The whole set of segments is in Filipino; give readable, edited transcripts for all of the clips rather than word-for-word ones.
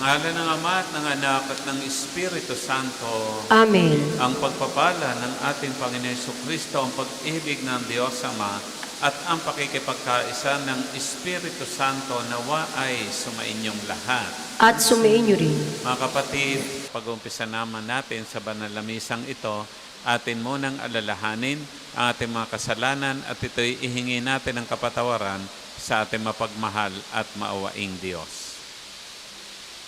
ngalan ng Ama at ng Anak at ng Espiritu Santo. Amen. Ang pagpapala ng ating Panginoon Jesucristo, ang pag-ibig ng Diyos Ama, at ang pakikipagkaisa ng Espiritu Santo nawa ay sumainyong lahat. At sumainyo rin. Mga kapatid, pag-umpisa naman natin sa banal na misang ito, atin munang alalahanin ang ating mga kasalanan at ito'y ihingi natin ng kapatawaran sa ating mapagmahal at maawaing Diyos.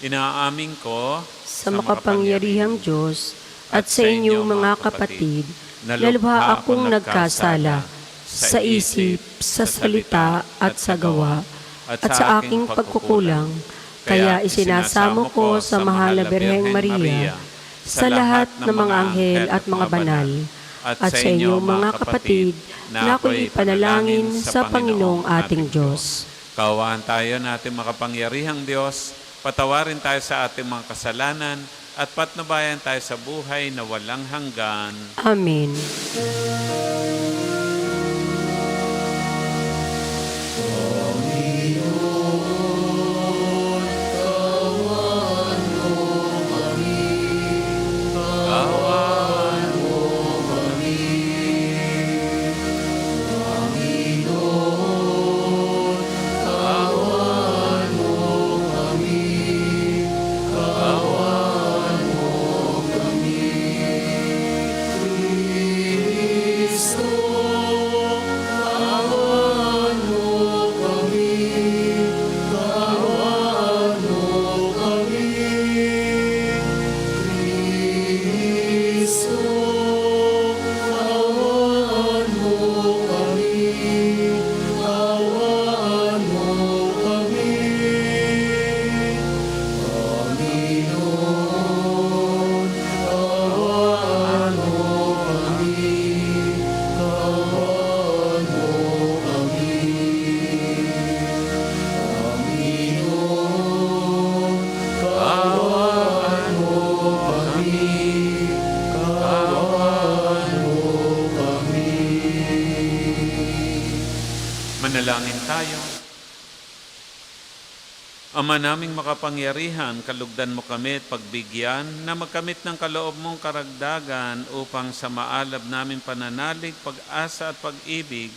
Inaamin ko Sa makapangyarihang Diyos at sa inyong mga kapatid, na lubha akong nagkasala sa isip, sa salita at sa gawa, at sa aking pagkukulang. Kaya isinasamo ko sa mahal na Birheng Maria, sa lahat ng mga anghel at mga banal, at sa inyong mga kapatid, na ako'y panalangin sa Panginoong ating Diyos. Kaawaan tayo na ating makapangyarihang Diyos, patawarin tayo sa ating mga kasalanan, at patnubayan tayo sa buhay na walang hanggan. Amen. Manalangin tayo. Ama naming makapangyarihan, kalugdan mo kami at pagbigyan na magkamit ng kaloob mong karagdagan upang sa maalab namin pananalig, pag-asa at pag-ibig,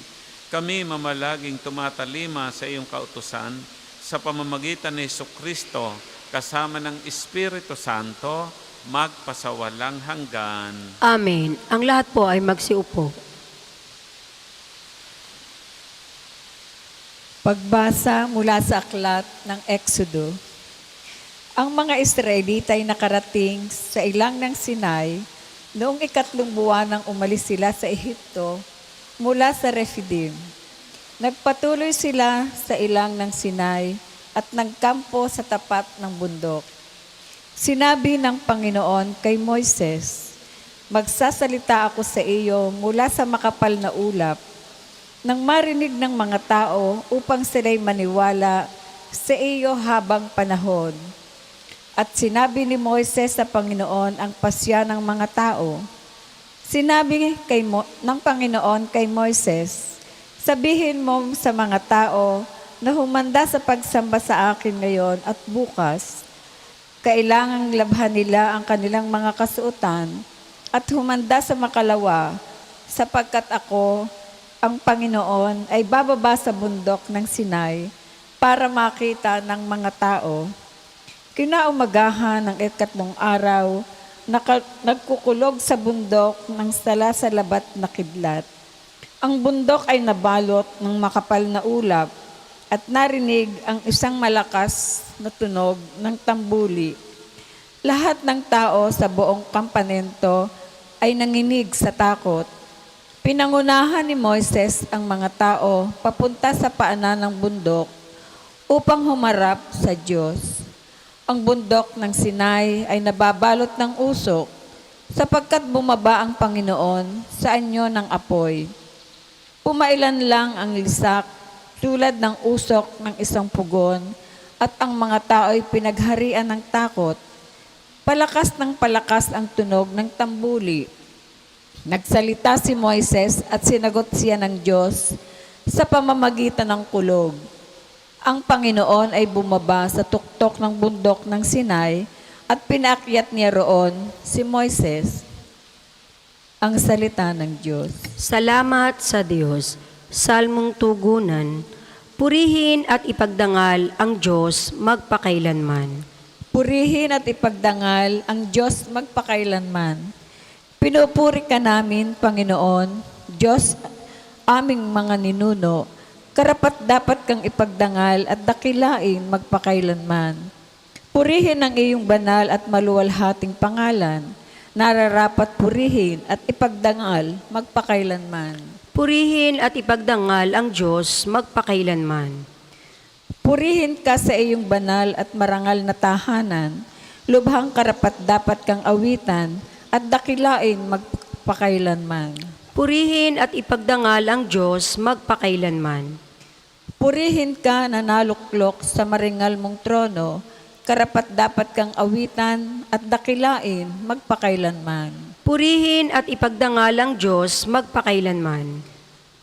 kami mamalaging tumatalima sa iyong kautusan sa pamamagitan ni Jesucristo kasama ng Espiritu Santo, magpasawalang hanggan. Amen. Ang lahat po ay magsiupo. Pagbasa mula sa aklat ng Exodo. Ang mga Israelita ay nakarating sa ilang ng Sinai noong 3 buwan nang umalis sila sa Ehipto mula sa Refidim. Nagpatuloy sila sa ilang ng Sinai at nagkampo sa tapat ng bundok. Sinabi ng Panginoon kay Moises, "Magsasalita ako sa iyo mula sa makapal na ulap, nang marinig ng mga tao upang sila'y maniwala sa iyo habang panahon." At sinabi ni Moises sa Panginoon ang pasya ng mga tao. Sinabi ng Panginoon kay Moises, "Sabihin mo sa mga tao na humanda sa pagsamba sa akin ngayon at bukas. Kailangang labhan nila ang kanilang mga kasuotan at humanda sa makalawa, sapagkat ako, ang Panginoon, ay bababa sa bundok ng Sinai para makita ng mga tao." Kinaumagahan ng 3 araw, nagkukulog sa bundok ng sala-salabat na kidlat. Ang bundok ay nabalot ng makapal na ulap at narinig ang isang malakas na tunog ng tambuli. Lahat ng tao sa buong kampamento ay nanginig sa takot. Pinangunahan ni Moises ang mga tao papunta sa paanan ng bundok upang humarap sa Diyos. Ang bundok ng Sinai ay nababalot ng usok sapagkat bumaba ang Panginoon sa anyo ng apoy. Pumailan lang ang lisak tulad ng usok ng isang pugon at ang mga tao ay pinagharian ng takot. Palakas ng palakas ang tunog ng tambuli. Nagsalita si Moises at sinagot siya ng Diyos sa pamamagitan ng kulog. Ang Panginoon ay bumaba sa tuktok ng bundok ng Sinai at pinaakyat niya roon si Moises. Ang salita ng Diyos. Salamat sa Diyos. Salmong tugunan. Purihin at ipagdangal ang Diyos magpakailanman. Purihin at ipagdangal ang Diyos magpakailanman. Pinupuri ka namin, Panginoon, Diyos aming mga ninuno, karapat dapat kang ipagdangal at dakilain magpakailanman. Purihin ang iyong banal at maluwalhating pangalan, nararapat purihin at ipagdangal magpakailanman. Purihin at ipagdangal ang Diyos magpakailanman. Purihin ka sa iyong banal at marangal na tahanan, lubhang karapat dapat kang awitan at dakilain magpakailanman. Purihin at ipagdangal ang Diyos magpakailanman. Purihin ka na naluklok sa maringal mong trono, karapat dapat kang awitan at dakilain magpakailanman. Purihin at ipagdangal ang Diyos magpakailanman.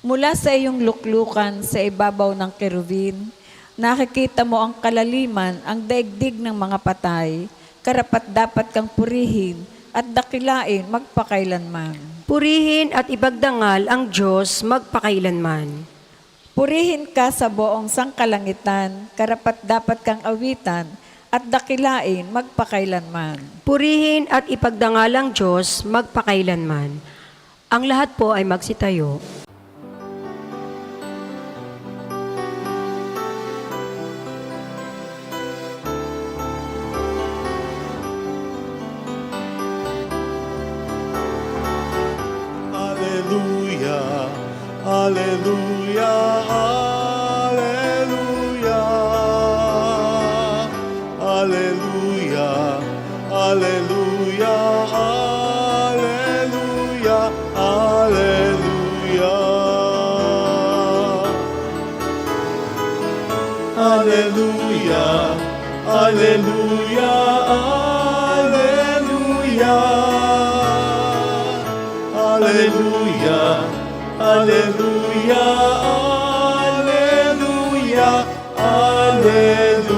Mula sa iyong luklukan sa ibabaw ng kerubin, nakikita mo ang kalaliman, ang daigdig ng mga patay, karapat dapat kang purihin at dakilain magpakailanman. Purihin at ipagdangal ang Diyos magpakailanman. Purihin ka sa buong sangkalangitan, karapat dapat kang awitan at dakilain magpakailanman. Purihin at ipagdangal ang Diyos magpakailanman. Ang lahat po ay magsitayo. Hallelujah, hallelujah, hallelujah, hallelujah, hallelujah, hallelujah, hallelujah. Hallelujah, hallelujah, hallelujah. Hallelujah, hallelujah, hallelujah, hallelujah.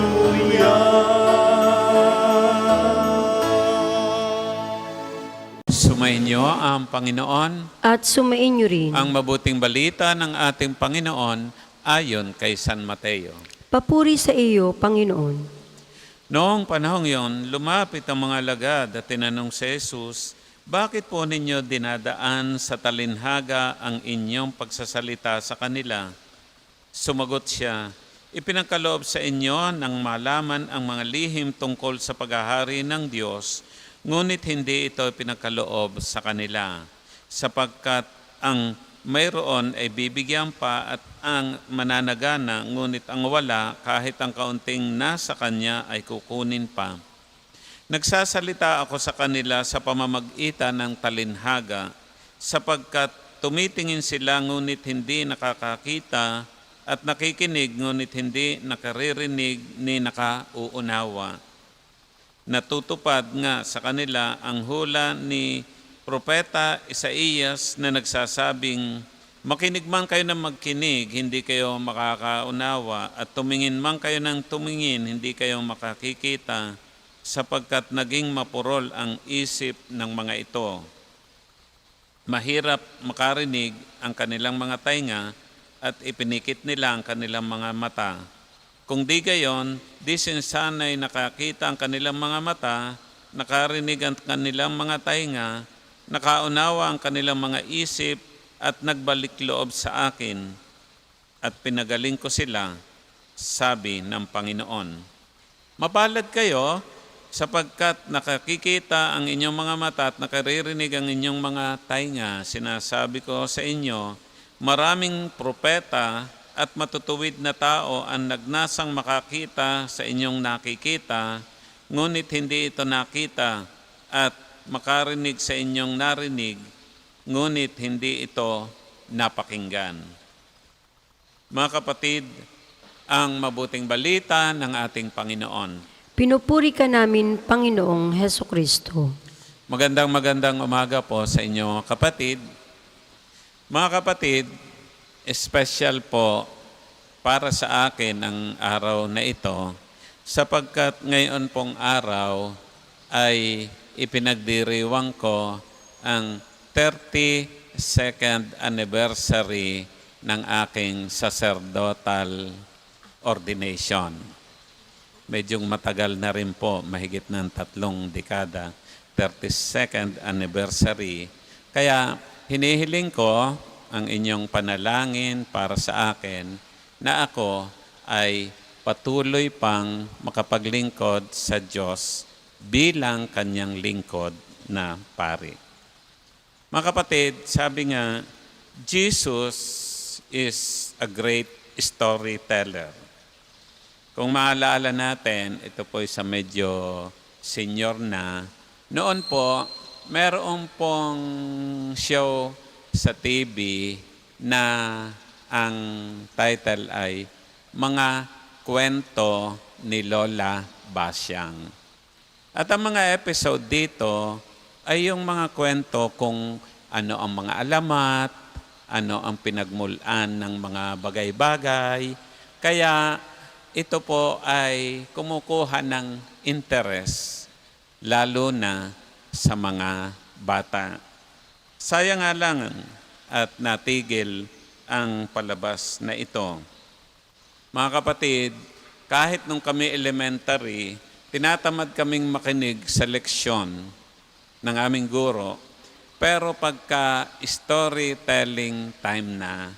Sumainyo ang Panginoon, At sumainyo rin. ang mabuting balita ng ating Panginoon ayon kay San Mateo. Papuri sa iyo, Panginoon. Noong panahong yon, lumapit ang mga alagad at tinanong si Jesus, bakit po ninyo dinadaan sa talinhaga ang inyong pagsasalita sa kanila? Sumagot siya, ipinagkaloob sa inyo nang malaman ang mga lihim tungkol sa paghahari ng Diyos, ngunit hindi ito pinagkaloob sa kanila, sapagkat ang mayroon ay bibigyan pa at ang mananagana, ngunit ang wala, kahit ang kaunting nasa kanya ay kukunin pa. Nagsasalita ako sa kanila sa pamamagitan ng talinhaga, sapagkat tumitingin sila ngunit hindi nakakakita at nakikinig ngunit hindi nakaririnig ni nakauunawa. Natutupad nga sa kanila ang hula ni Propeta Isaías na nagsasabing, makinig man kayo ng magkinig, hindi kayo makakaunawa, at tumingin man kayo ng tumingin, hindi kayo makakikita, sapagkat naging mapurol ang isip ng mga ito. Mahirap makarinig ang kanilang mga tainga at ipinikit nila ang kanilang mga mata. Kung di gayon, di sinsanay nakakita ang kanilang mga mata, nakarinig ang kanilang mga tainga, nakaunawa ang kanilang mga isip at nagbalik loob sa akin at pinagaling ko sila, sabi ng Panginoon. Mapalad kayo, sapagkat nakakikita ang inyong mga mata at nakaririnig ang inyong mga tainga. Sinasabi ko sa inyo, maraming propeta at matutuwid na tao ang nagnasang makakita sa inyong nakikita, ngunit hindi ito nakita, at makarinig sa inyong narinig, ngunit hindi ito napakinggan. Mga kapatid, ang mabuting balita ng ating Panginoon. Pinupuri ka namin, Panginoong Heso Kristo. Magandang umaga po sa inyo kapatid. Mga kapatid, special po para sa akin ang araw na ito sapagkat ngayon pong araw ay ipinagdiriwang ko ang 32nd anniversary ng aking sacerdotal ordination. Medyo matagal na rin po, mahigit ng 3 dekada, 32nd anniversary. Kaya hinihiling ko ang inyong panalangin para sa akin na ako ay patuloy pang makapaglingkod sa Diyos bilang kanyang lingkod na pari. Mga kapatid, sabi nga, Jesus is a great storyteller. Kung maalala natin, ito po sa medyo senior na, noon po, meron pong show sa TV na ang title ay Mga Kwento ni Lola Basyang. At ang mga episode dito ay yung mga kwento kung ano ang mga alamat, ano ang pinagmulan ng mga bagay-bagay. Kaya ito po ay kumukuha ng interest, lalo na sa mga bata. Sayang nga lang at natigil ang palabas na ito. Mga kapatid, kahit nung kami elementary, tinatamad kaming makinig sa leksyon ng aming guro, pero pagka storytelling time na,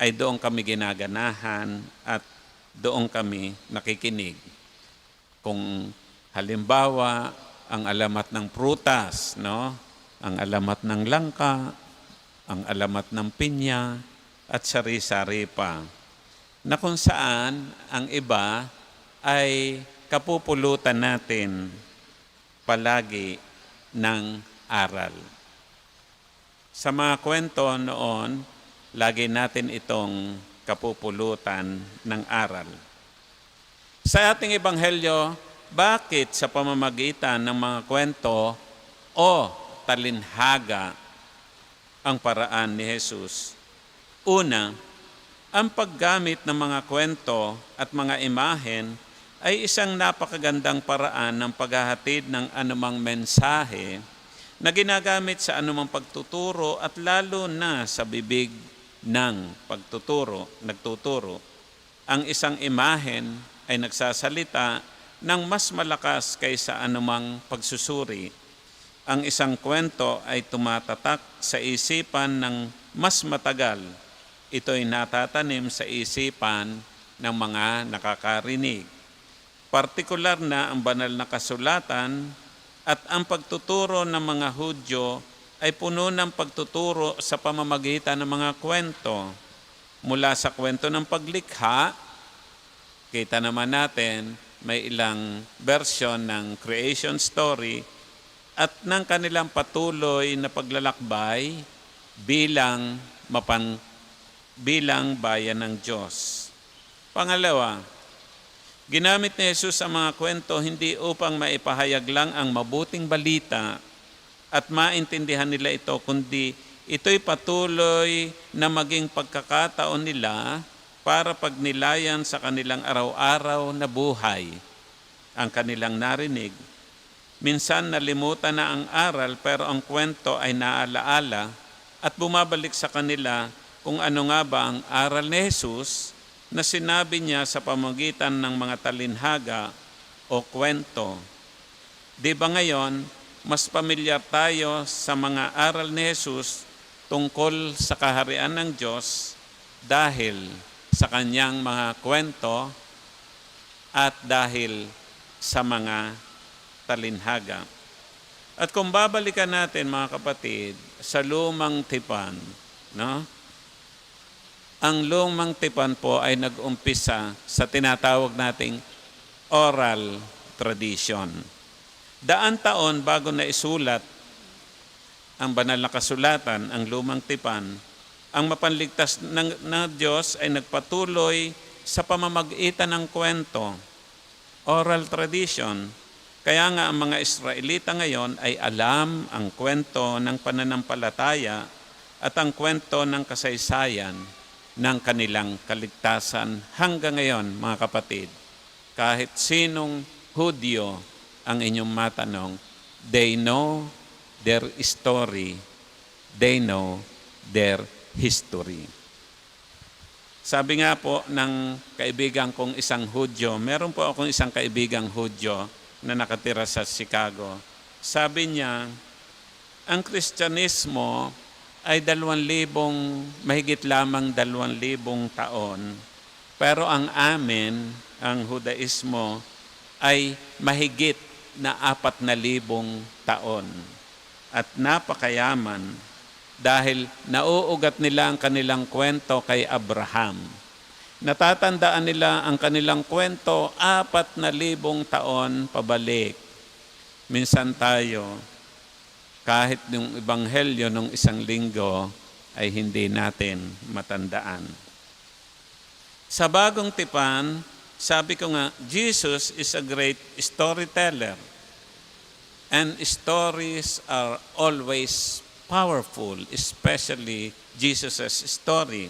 ay doon kami ginaganahan at doon kami nakikinig. Kung halimbawa, ang alamat ng prutas, no? Ang alamat ng langka, ang alamat ng pinya, at sari-sari pa. Na kung saan ang iba ay kapupulutan natin palagi ng aral. Sa mga kwento noon, lagi natin itong kapupulutan ng aral. Sa ating ebanghelyo, bakit sa pamamagitan ng mga kwento o talinhaga ang paraan ni Jesus? Una, ang paggamit ng mga kwento at mga imahen ay isang napakagandang paraan ng paghahatid ng anumang mensahe na ginagamit sa anumang pagtuturo at lalo na sa bibig ng nagtuturo. Ang isang imahen ay nagsasalita ng mas malakas kaysa anumang pagsusuri. Ang isang kwento ay tumatatak sa isipan ng mas matagal. Ito'y natatanim sa isipan ng mga nakakarinig. Partikular na ang banal na kasulatan at ang pagtuturo ng mga Hudyo ay puno ng pagtuturo sa pamamagitan ng mga kwento. Mula sa kwento ng paglikha, kita naman natin may ilang version ng creation story at ng kanilang patuloy na paglalakbay bilang bayan ng Diyos. Pangalawa, ginamit ni Jesus ang mga kwento hindi upang maipahayag lang ang mabuting balita at maintindihan nila ito, kundi ito'y patuloy na maging pagkakataon nila para pagnilayan sa kanilang araw-araw na buhay ang kanilang narinig. Minsan nalimutan na ang aral pero ang kwento ay naalaala at bumabalik sa kanila kung ano nga ba ang aral ni Jesus na sinabi niya sa pamamagitan ng mga talinhaga o kwento. Di ba ngayon, mas pamilyar tayo sa mga aral ni Jesus tungkol sa kaharian ng Diyos dahil sa kanyang mga kwento at dahil sa mga talinhaga. At kung babalikan natin mga kapatid sa lumang tipan, no? Ang lumang tipan po ay nag-umpisa sa tinatawag nating oral tradition. Daan taon bago na isulat ang banal na kasulatan, ang lumang tipan, ang mapanligtas ng Diyos ay nagpatuloy sa pamamagitan ng kwento, oral tradition. Kaya nga ang mga Israelita ngayon ay alam ang kwento ng pananampalataya at ang kwento ng kasaysayan. ng kanilang kaligtasan hanggang ngayon, mga kapatid. Kahit sinong Hudyo ang inyong matanong, they know their story, they know their history. Sabi nga po ng kaibigan kong isang Hudyo, meron po akong isang kaibigang Hudyo na nakatira sa Chicago. Sabi niya, ang Kristyanismo ay 2,000, mahigit lamang 2,000 taon. Pero ang amin, ang Hudaismo, ay mahigit na 4,000 taon. At napakayaman dahil nauugat nila ang kanilang kwento kay Abraham. Natatandaan nila ang kanilang kwento 4,000 taon pabalik. Minsan tayo, kahit yung ebanghelyo nung isang linggo ay hindi natin matandaan. Sa bagong tipan, sabi ko nga, Jesus is a great storyteller. And stories are always powerful, especially Jesus' story.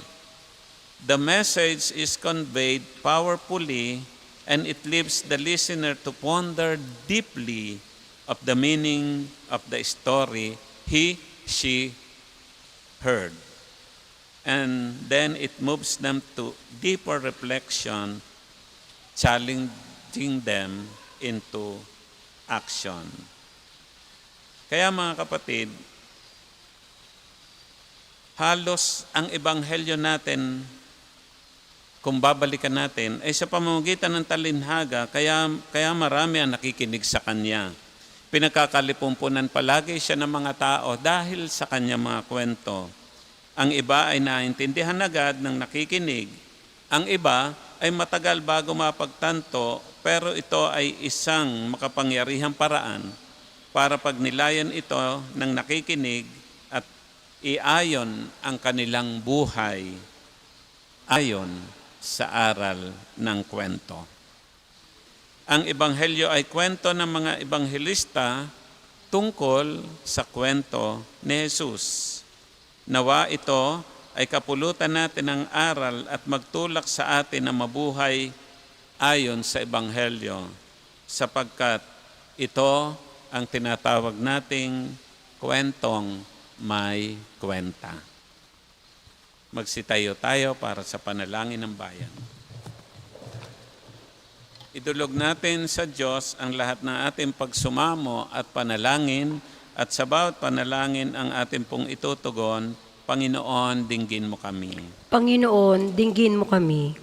The message is conveyed powerfully and it leaves the listener to ponder deeply of the meaning of the story she heard. And then it moves them to deeper reflection, challenging them into action. Kaya mga kapatid, halos ang ebanghelyo natin, kung babalikan natin, ay sa pamamagitan ng talinhaga, kaya marami ang nakikinig sa Kanya. Pinagkakalipumpunan palagi siya ng mga tao dahil sa Kanya mga kwento. Ang iba ay naintindihan agad ng nakikinig. Ang iba ay matagal bago mapagtanto, pero ito ay isang makapangyarihang paraan para pagnilayan ito ng nakikinig at iayon ang kanilang buhay ayon sa aral ng kwento. Ang ebanghelyo ay kwento ng mga ebanghelista tungkol sa kwento ni Jesus. Nawa ito ay kapulutan natin ng aral at magtulak sa atin na mabuhay ayon sa ebanghelyo, sapagkat ito ang tinatawag nating kwentong may kwenta. Magsitayo tayo para sa panalangin ng bayan. Idulog natin sa Diyos ang lahat ng ating pagsumamo at panalangin, at sa bawat panalangin ang ating pong itutugon, Panginoon, dinggin mo kami. Panginoon, dinggin mo kami.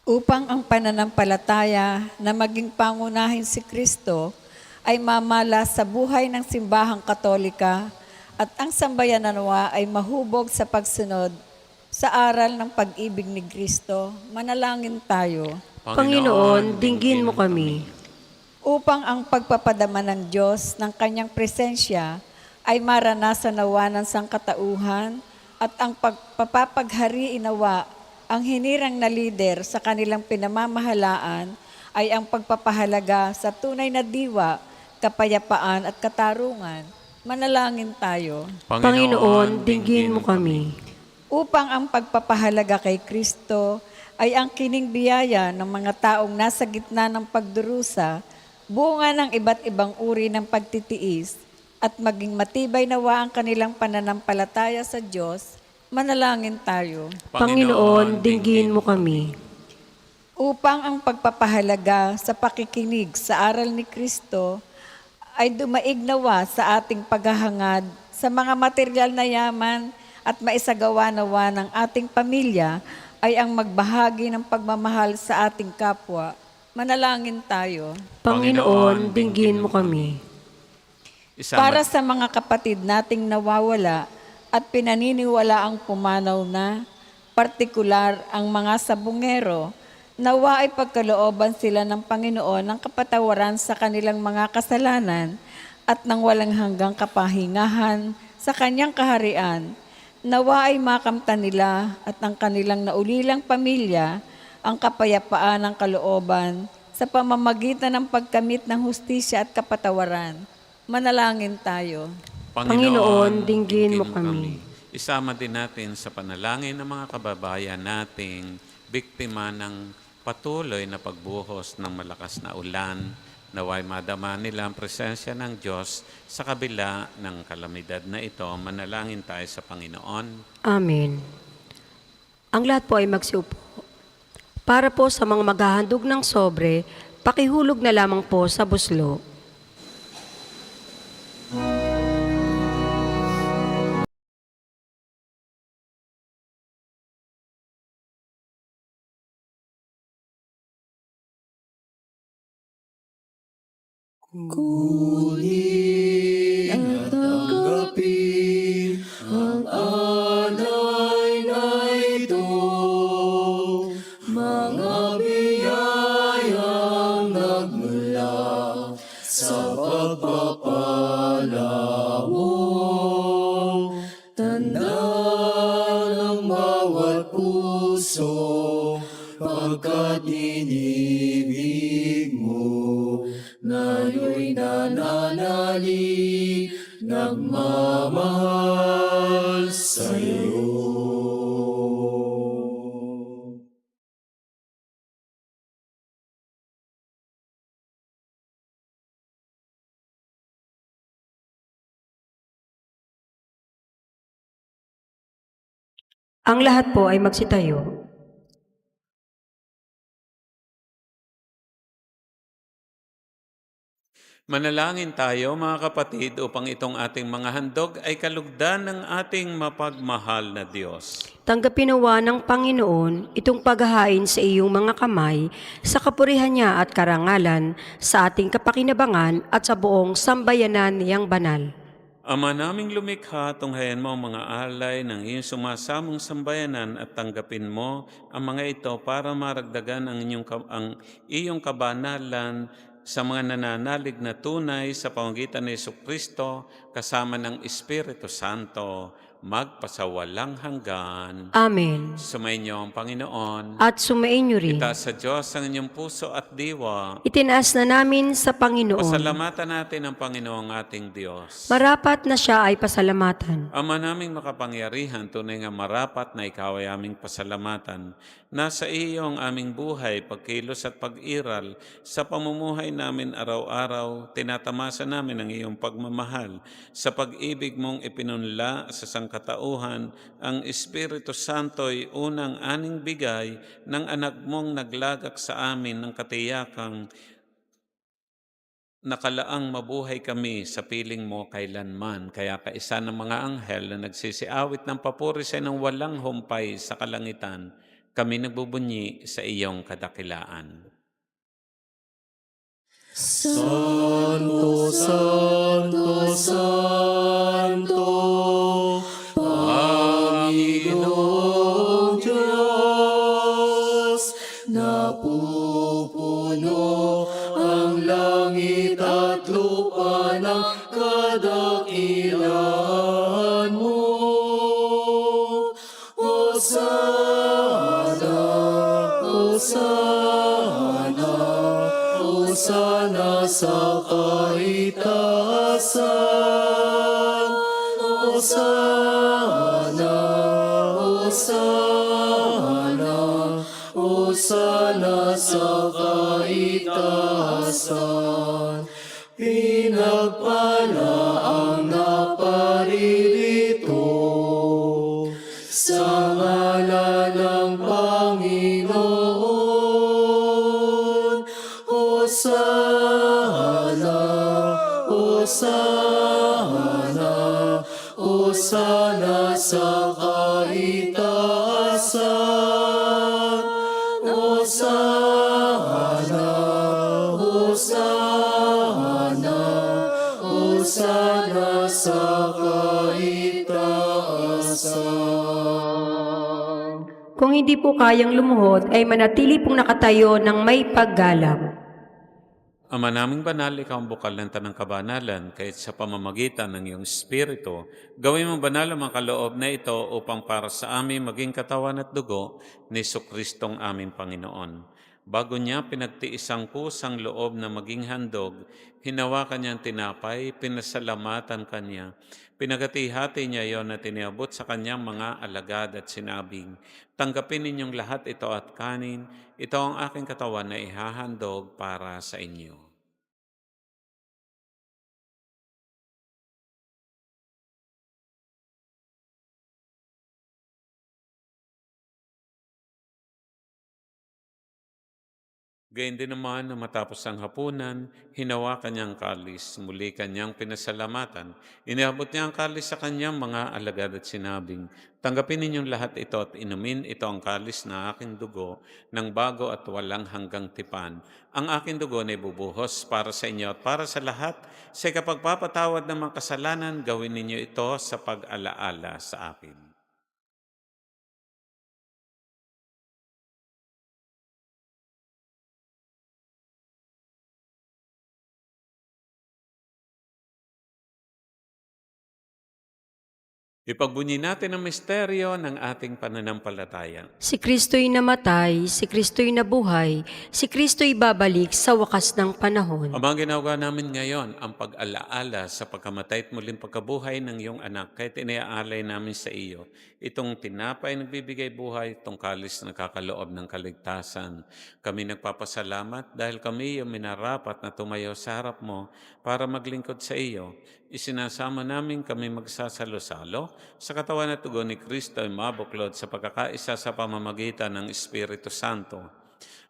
Upang ang pananampalataya na maging pangunahin si Kristo ay mamala sa buhay ng simbahang Katolika at ang sambayanan nawa ay mahubog sa pagsunod sa aral ng pag-ibig ni Kristo. Manalangin tayo. Panginoon, dinggin mo kami. Upang ang pagpapadama ng Diyos ng Kanyang presensya ay maranasan nawa ng sangkatauhan at ang pagpapaghari inawa ang hinirang na lider sa kanilang pinamamahalaan ay ang pagpapahalaga sa tunay na diwa, kapayapaan at katarungan. Manalangin tayo. Panginoon, dinggin mo kami. Upang ang pagpapahalaga kay Kristo ay ang kining biyaya ng mga taong nasa gitna ng pagdurusa, bunga ng iba't ibang uri ng pagtitiis, at maging matibay nawa ang kanilang pananampalataya sa Diyos. Manalangin tayo. Panginoon, dinggin mo kami. Upang ang pagpapahalaga sa pakikinig sa aral ni Kristo ay dumaig nawa sa ating paghahangad sa mga material na yaman at maisagawa nawa ng ating pamilya ay ang magbahagi ng pagmamahal sa ating kapwa. Manalangin tayo. Panginoon, dinggin mo kami. Para sa mga kapatid nating nawawala at pinaniniwala ang pumanaw na, partikular ang mga sabungero, nawa ay pagkalooban sila ng Panginoon ng kapatawaran sa kanilang mga kasalanan at ng walang hanggang kapahingahan sa Kanyang kaharian. Nawa ay makamtan nila at ang kanilang naulilang pamilya ang kapayapaan ng kalooban sa pamamagitan ng pagkamit ng hustisya at kapatawaran. Manalangin tayo. Panginoon, dinggin mo kami. Isama din natin sa panalangin ng mga kababayan nating biktima ng patuloy na pagbuhos ng malakas na ulan. Naway madama nila ang presensya ng Diyos sa kabila ng kalamidad na ito. Manalangin tayo sa Panginoon. Amen. Ang lahat po ay magsiupo. Para po sa mga maghahandog ng sobre, pakihulog na lamang po sa buslo. Kunin at tanggapin ang alay na ito, mga biyayang nagmula sa pagpapala mo. Tanda ng bawat puso pagkat inibig mo. Ngayo'y nananalig, nagmamahal sa'yo. Ang lahat po ay magsitayo. Manalangin tayo mga kapatid upang itong ating mga handog ay kalugdan ng ating mapagmahal na Diyos. Tanggapin nawa ng Panginoon itong paghahain sa iyong mga kamay sa kapurihan niya at karangalan sa ating kapakinabangan at sa buong sambayanan niyang banal. Ama naming lumikha, tunghayan mo ang mga alay ng iyong sumasamong sambayanan at tanggapin mo ang mga ito para maragdagan ang iyong kabanalan sa mga nananalig na tunay sa pamamagitan ni Jesucristo kasama ng Espiritu Santo, magpasawalang hanggan. Amen. Sumainyo ang Panginoon. At sumainyo rin. Itaas sa Diyos ang inyong puso at diwa. Itinaas na namin sa Panginoon. Pasalamatan natin ang Panginoong ating Diyos. Marapat na siya ay pasalamatan. Ama naming makapangyarihan, tunay nga marapat na ikaw ay aming pasalamatan. Nasa iyo ang aming buhay, pagkilos at pag-iral. Sa pamumuhay namin araw-araw, tinatamasa namin ang iyong pagmamahal. Sa pag-ibig mong ipinunla sa sangkatauhan, ang Espiritu Santo'y unang aning bigay ng anak mong naglagak sa amin ng katiyakang nakalaang mabuhay kami sa piling mo kailanman. Kaya kaisa ng mga anghel na nagsisiawit ng papuri sa ng walang humpay sa kalangitan, kami nagbubunyi sa iyong kadakilaan. Santo, Santo, Santo, Panginoong Diyos, napupuno ang langit at lupa ng kadakilaan mo. Hosana, Hosana, Hosana sa kaitaasan. Hosana, Hosana, Hosana sa kaitaasan. Pinagpala ang naparirito sa ngalan ng Panginoon. Hosana, Hosana, Hosana sa kaitaasan. Hosana, Hosana, Hosana sa kaitaasan. Kung hindi po kayang lumuhod, ay manatili pong nakatayo ng may paggalang. Ama naming banal, ikaw ang bukal ng tanang kabanalan, kahit sa pamamagitan ng iyong Espiritu, gawin mo banal ang mga kaloob na ito upang para sa amin maging katawan at dugo ni Jesucristong aming Panginoon. Bago niya pinagtiis ang kusang loob na maging handog, hinawakan niyang tinapay, pinasalamatan kanya. Pinagati-hati niya iyon at iniabot sa kanyang mga alagad at sinabing, "Tanggapin ninyong lahat ito at kanin, ito ang aking katawan na ihahandog para sa inyo." Gayun din naman na matapos ang hapunan, hinawakan niya ang kalis, muli kanyang pinasalamatan. Iniabot niya ang kalis sa kanyang mga alagad at sinabing, "Tanggapin ninyong lahat ito at inumin, ito ang kalis na aking dugo ng bago at walang hanggang tipan. Ang aking dugo na ibubuhos para sa inyo at para sa lahat. Sa kapagpapatawad ng mga kasalanan, gawin ninyo ito sa pag-alaala sa akin." Ipagbunyi natin ang misteryo ng ating pananampalataya. Si Kristo'y namatay, si Kristo'y nabuhay, si Kristo'y babalik sa wakas ng panahon. Ang mga ginagawa namin ngayon, ang pag-alaala sa pagkamatay at muling pagkabuhay ng iyong anak, kahit iniaalay namin sa iyo, itong tinapay nagbibigay buhay, itong kalis na nakakaloob ng kaligtasan. Kami nagpapasalamat dahil kami yung minarapat na tumayo sa harap mo para maglingkod sa iyo. Isinasama namin kami magsasalo-salo sa katawan at tugon ni Kristo ay mabuklod sa pagkakaisa sa pamamagitan ng Espiritu Santo.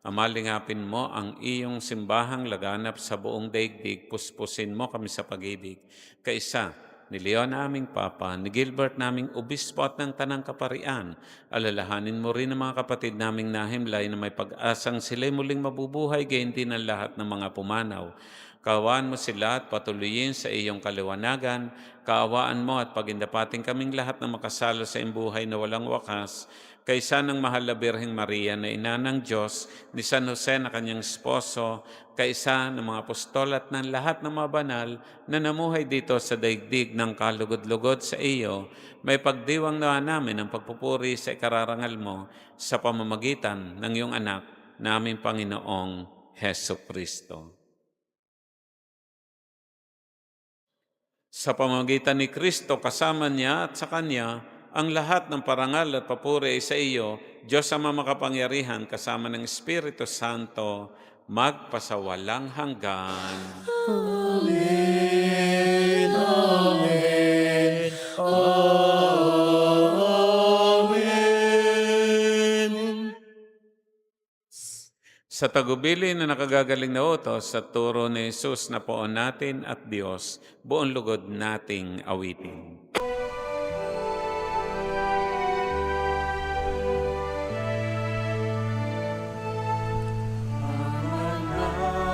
Amalingapin mo ang iyong simbahang laganap sa buong daigdig, puspusin mo kami sa pag-ibig. Kaisa, ni Leon naming Papa, ni Gilbert naming Obispo at ng Tanang Kaparian, alalahanin mo rin ang mga kapatid naming nahimlay na may pag-asang sila'y muling mabubuhay, gayon din ang lahat ng mga pumanaw. Kaawaan mo sila at patuloyin sa iyong kaliwanagan. Kaawaan mo at pagindapating kaming lahat na makasalo sa iyong buhay na walang wakas. Kaisa ng mahal na Birheng Maria na ina ng Diyos, ni San Jose na kanyang esposo, kaisa ng mga apostol at ng lahat ng mga banal na namuhay dito sa daigdig ng kalugod-lugod sa iyo, may pagdiwang na namin ang pagpupuri sa ikararangal mo sa pamamagitan ng iyong anak na aming Panginoong Heso Kristo. Sa pamamagitan ni Kristo, kasama niya at sa Kanya, ang lahat ng parangal at papuri ay sa iyo, Diyos Ama makapangyarihan, kasama ng Espiritu Santo, magpasawalang hanggan. Amen. Amen. Amen. Sa tagubili na nakagagaling na utos sa turo ni Jesus na poon natin at Diyos, buong lugod nating awitin.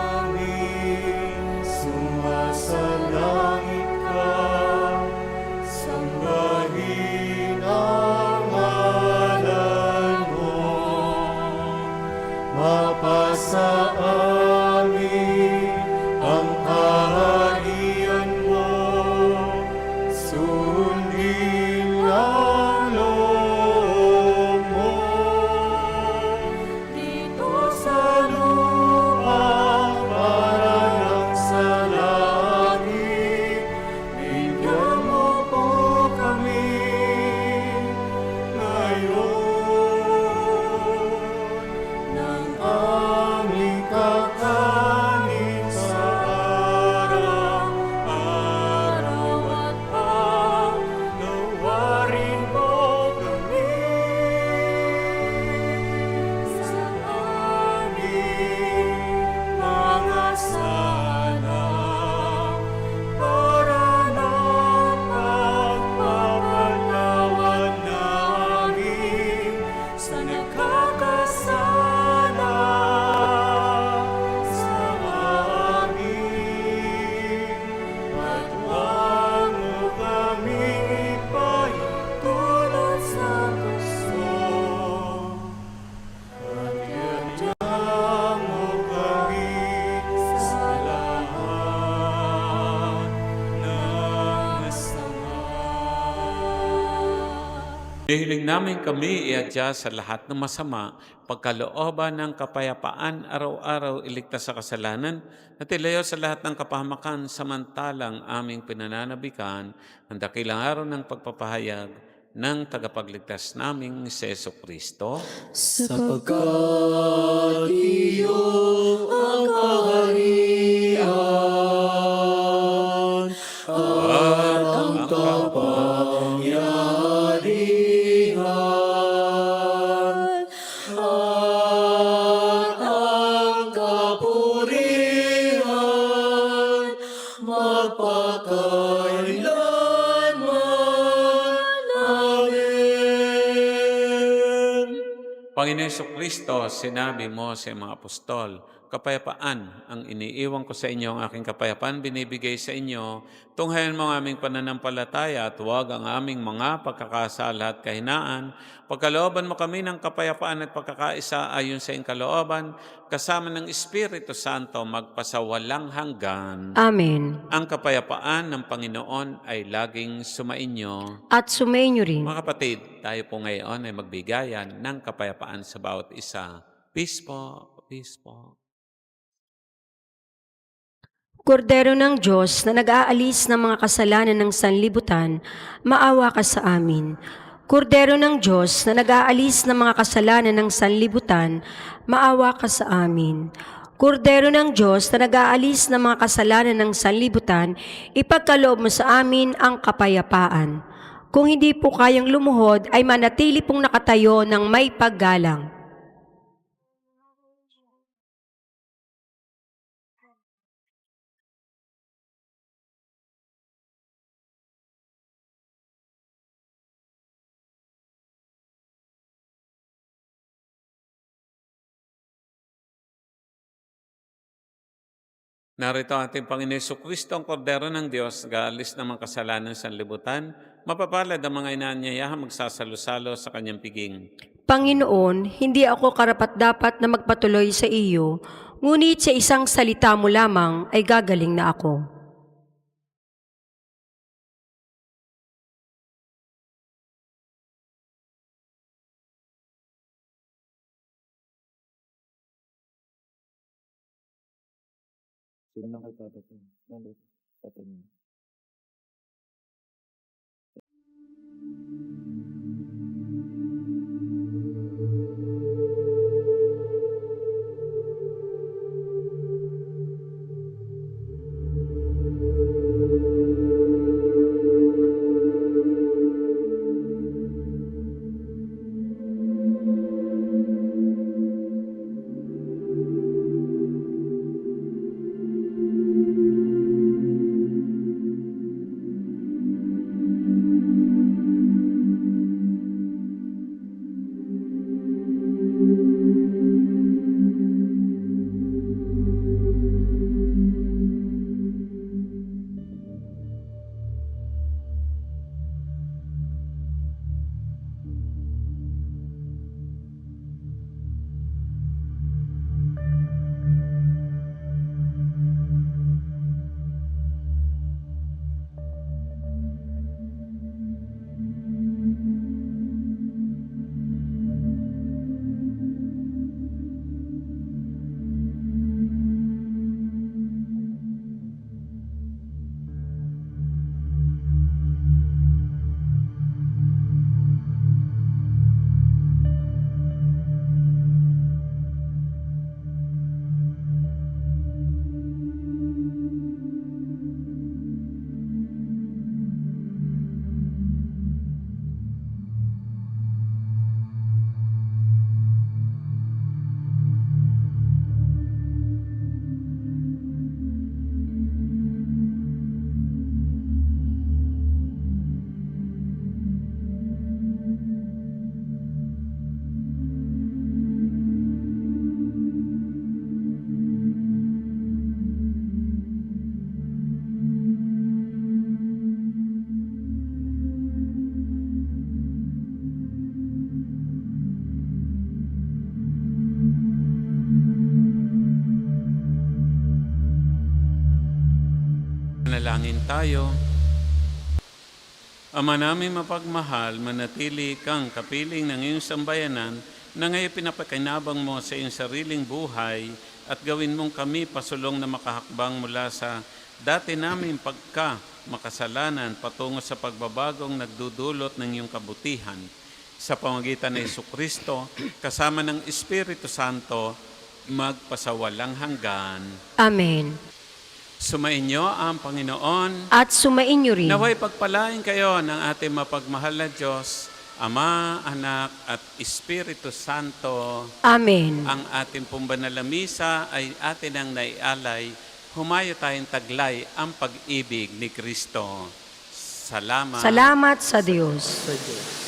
Namin sumasalangit ka, sambahin ang ngalan mo. Mapasa amin ang kaharian mo, sundin ang loob mo. Dito sa lupa para lang sa langit, bigyan mo po kami ngayon ng aming kakanin sa araw-araw at pagnawarin mo kami sa aming mga sala para na pagpapatawad namin sa nagkakasala sa Hihiling namin kami iadya sa lahat ng masama, pagkalooban ng kapayapaan, araw-araw iligtas sa kasalanan, at ilayo sa lahat ng kapahamakan, samantalang aming pinananabikan ang dakilang araw ng pagpapahayag ng tagapagligtas naming si Jesucristo. Sapagkat iyo ang kaharian at ang kapangyarihan at ang kapurihan magpakailanman. Amen. Panginoon Jesucristo, sinabi mo sa mga apostol, kapayapaan ang iniiwan ko sa inyo, ang aking kapayapaan binibigay sa inyo. Tunghayan mo ang aming pananampalataya at huwag ang aming mga pagkakasala at kahinaan. Pagkalooban mo kami ng kapayapaan at pagkakaisa ayon sa iyong kalooban, kasama ng Espiritu Santo magpasawalang hanggan. Amen. Ang kapayapaan ng Panginoon ay laging sumainyo. At sumainyo rin. Mga kapatid, tayo po ngayon ay magbigayan ng kapayapaan sa bawat isa. Peace po, peace po. Kordero ng Diyos na nag-aalis ng mga kasalanan ng sanlibutan, maawa ka sa amin. Kordero ng Diyos na nag-aalis ng mga kasalanan ng sanlibutan, maawa ka sa amin. Kordero ng Diyos na nag-aalis ng mga kasalanan ng sanlibutan, ipagkaloob mo sa amin ang kapayapaan. Kung hindi po kayang lumuhod, ay manatili pong nakatayo ng may paggalang. Narito ang ating Panginoon Jesucristo, ang Kordero ng Diyos, nag-aalis ng mga kasalanan sa sanlibutan. Mapapalad ang mga inaanyayahan magsasalo-salo sa kanyang piging. Panginoon, hindi ako karapat-dapat na magpatuloy sa iyo, ngunit sa isang salita mo lamang ay gagaling na ako. Manalangin tayo. Ama namin mapagmahal, manatili kang kapiling ng iyong sambayanan na ngayon pinapakinabang mo sa iyong sariling buhay at gawin mong kami pasulong na makahakbang mula sa dati namin pagka makasalanan patungo sa pagbabagong nagdudulot ng iyong kabutihan. Sa pamamagitan ng Jesucristo, kasama ng Espiritu Santo, magpasawalang hanggan. Amen. Sumainyo ang Panginoon. At sumainyo rin. Naway pagpalain kayo ng ating mapagmahal na Diyos, Ama, Anak, at Espiritu Santo. Amen. Ang ating pong banal na misa ay atin ang naialay. Humayo tayong taglay ang pag-ibig ni Kristo. Salamat. Salamat sa Diyos. Sa Diyos.